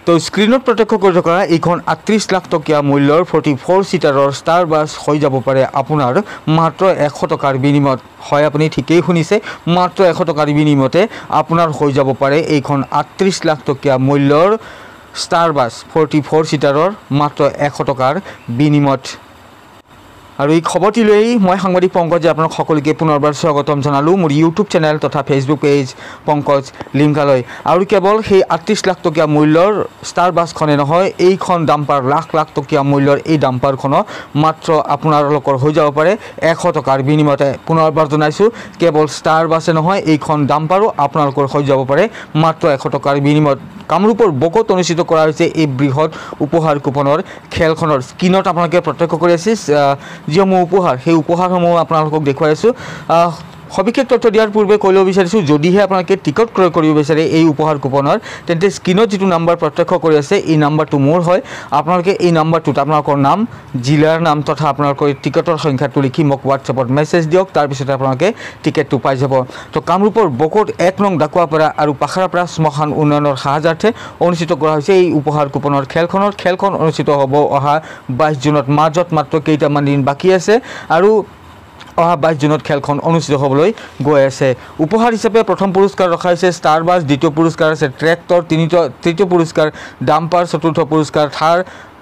তো স্ক্ৰিনত প্ৰত্যক্ষ কৰি থকা এইখন ৩৮ লাখ টকীয়া মূল্যৰ 44 সিটাৰৰ ষ্টাৰ বাছ হৈ যাব পাৰে আপোনাৰ মাত্ৰ 100 টকাৰ বিনিময়ত। হয়, আপুনি ঠিকেই শুনিছে, মাত্ৰ 100 টকাৰ বিনিময়তে আপোনাৰ হৈ যাব পাৰে এইখন ৩৮ লাখ টকীয়া মূল্যৰ ষ্টাৰ বাছ 44 সিটাৰৰ মাত্ৰ 100 টকাৰ বিনিময়ত। আৰু এই খবৰটি লৈ মই সাংবাদিক পংকজে আপোনাক সকলোকে পুনৰবাৰ স্বাগতম জনালোঁ মোৰ ইউটিউব চেনেল তথা ফেচবুক পেজ পংকজ লিমকালৈ। আৰু কেৱল সেই ৩৮ লাখ টকীয়া মূল্যৰ ষ্টাৰ বাছখনে নহয়, এইখন ডাম্পাৰ লাখ লাখ টকীয়া মূল্যৰ এই ডাম্পাৰখনো মাত্ৰ আপোনালোকৰ হৈ যাব পাৰে 100 টকাৰ বিনিময়তে। পুনৰবাৰ জনাইছোঁ, কেৱল ষ্টাৰ বাছে নহয়, এইখন ডাম্পাৰো আপোনালোকৰ হৈ যাব পাৰে মাত্ৰ 100 টকাৰ বিনিময়ত। কামৰূপৰ বকত অনুষ্ঠিত কৰা হৈছে এই বৃহৎ উপহাৰ কুপনৰ খেলখনৰ স্ক্ৰীনত আপোনালোকে প্ৰত্যক্ষ কৰি আছে যিসমূহ উপহাৰ, সেই উপহাৰসমূহ আপোনালোকক দেখুৱাই আছোঁ। সবিশেষ তথ্য দিয়াৰ পূৰ্বে কৈ ল'ব বিচাৰিছোঁ, যদিহে আপোনালোকে টিকট ক্ৰয় কৰিব বিচাৰে এই উপহাৰ কুপনৰ, তেন্তে স্ক্ৰীনত যিটো নাম্বাৰ প্ৰত্যক্ষ কৰি আছে এই নাম্বাৰটো মোৰ হয়। আপোনালোকে এই নাম্বাৰটোত আপোনালোকৰ নাম, জিলাৰ নাম তথা আপোনালোকৰ টিকটৰ সংখ্যাটো লিখি মোক হোৱাটছএপত মেছেজ দিয়ক, তাৰপিছতে আপোনালোকে টিকেটটো পাই যাব। তো কামৰূপৰ বকত 1 নং ডাকুৱাপাৰা আৰু পাখাৰাপাৰা শ্মশান উন্নয়নৰ সাহায্যাৰ্থে অনুষ্ঠিত কৰা হৈছে এই উপহাৰ কুপনৰ খেলখন অনুষ্ঠিত হ'ব অহা 22 জুনত। মাজত মাত্ৰ কেইটামান দিন বাকী আছে আৰু অহা 22 জুনত খেলখন অনুষ্ঠিত হ'বলৈ গৈ আছে। উপহাৰ হিচাপে প্ৰথম পুৰস্কাৰ ৰখা হৈছে ষ্টাৰ বাছ, দ্বিতীয় পুৰস্কাৰ আছে ট্ৰেক্টৰ, তৃতীয় পুৰস্কাৰ ডাম্পাৰ, চতুৰ্থ পুৰস্কাৰ থাৰ,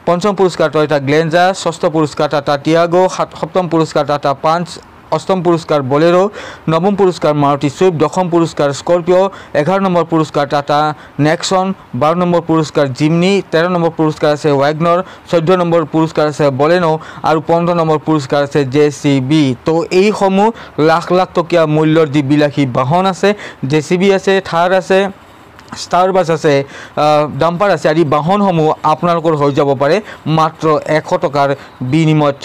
পঞ্চম পুৰস্কাৰ টয়টা গ্লেঞ্জা, ষষ্ঠ পুৰস্কাৰ টাটা টিয়াগো, সপ্তম পুৰস্কাৰ টাটা পাঞ্চ, অষ্টম পুৰস্কাৰ বলেৰো, নৱম পুৰস্কাৰ মাৰুতি ছুইফ্ট, দশম পুৰস্কাৰ স্কৰপিঅ', 11 নম্বৰ পুৰস্কাৰ টাটা নেক্সন, 12 নম্বৰ পুৰস্কাৰ জিমনি, 13 নম্বৰ পুৰস্কাৰ আছে ৱেগনৰ, 14 নম্বৰ পুৰস্কাৰ আছে বলেনো আৰু 15 নম্বৰ পুৰস্কাৰ আছে JCB। তো এইসমূহ লাখ লাখ টকীয়া মূল্যৰ যি বিলাসী বাহন আছে, JCB আছে, থাৰ আছে, ষ্টাৰ বাছ আছে, ডাম্পাৰ আছে, আদি বাহনসমূহ আপোনালোকৰ হৈ যাব পাৰে মাত্ৰ 100 টকাৰ বিনিময়ত।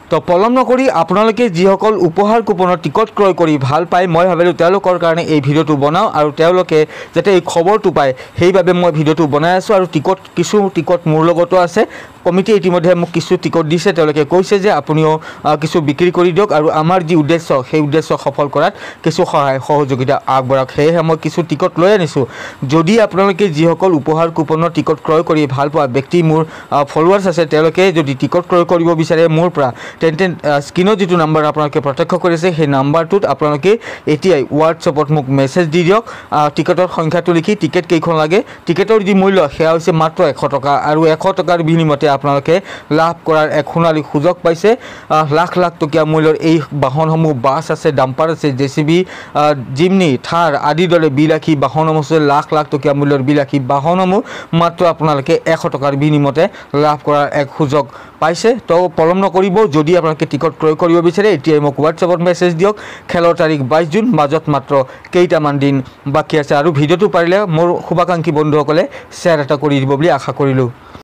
তো পলম নকৰি আপোনালোকে যিসকল উপহাৰ কুপনৰ টিকট ক্ৰয় কৰি ভাল পায়, মই ভাবিলোঁ তেওঁলোকৰ কাৰণে এই ভিডিঅ'টো বনাওঁ আৰু তেওঁলোকে যাতে এই খবৰটো পায় সেইবাবে মই ভিডিঅ'টো বনাই আছোঁ। আৰু কিছু টিকট মোৰ লগতো আছে, কমিটিয়ে ইতিমধ্যে মোক কিছু টিকট দিছে, তেওঁলোকে কৈছে যে আপুনিও কিছু বিক্ৰী কৰি দিয়ক আৰু আমাৰ যি উদ্দেশ্য সেই উদ্দেশ্য সফল কৰাত কিছু সহায় সহযোগিতা আগবঢ়াওক। সেয়েহে মই কিছু টিকট লৈ আনিছোঁ। যদি আপোনালোকে যিসকল উপহাৰ কুপনৰ টিকট ক্ৰয় কৰি ভাল পোৱা ব্যক্তি মোৰ ফলোৱাৰ্ছ আছে, তেওঁলোকে যদি টিকট ক্ৰয় কৰিব বিচাৰে মোৰ পৰা, তেন্তে স্ক্ৰীনত যিটো নাম্বাৰ আপোনালোকে প্ৰত্যক্ষ কৰিছে সেই নাম্বাৰটোত আপোনালোকে এতিয়াই হোৱাটছএপত মোক মেছেজ দি দিয়ক, টিকটৰ সংখ্যাটো লিখি টিকেট কেইখন লাগে, টিকেটৰ যি মূল্য সেয়া হৈছে মাত্ৰ 100 টকা। আৰু 100 টকাৰ বিনিময়তে আপোনালোকে লাভ কৰাৰ এক সোণালী সুযোগ পাইছে। লাখ লাখ টকীয়া মূল্যৰ এই বাহনসমূহ, বাছ আছে, ডাম্পাৰ আছে, JCB, জিমনি, থাৰ আদিৰ দৰে বিলাসী বাহনসমূহ আছে, লাখ লাখ টকীয়া মূল্যৰ বিলাসী বাহনসমূহ মাত্ৰ আপোনালোকে 100 টকাৰ বিনিময়তে লাভ কৰাৰ এক সুযোগ পাইছে। তো পলম নকৰিব, যদি আপোনালোকে টিকট ক্ৰয় কৰিব বিচাৰে এতিয়াই মোক হোৱাটছএপত মেছেজ দিয়ক। খেলৰ তাৰিখ 22 জুন, মাজত মাত্ৰ কেইটামান দিন বাকী আছে। আৰু ভিডিঅ'টো পাৰিলে মোৰ শুভাকাংক্ষী বন্ধুসকলে শ্বেয়াৰ এটা কৰি দিব বুলি আশা কৰিলোঁ।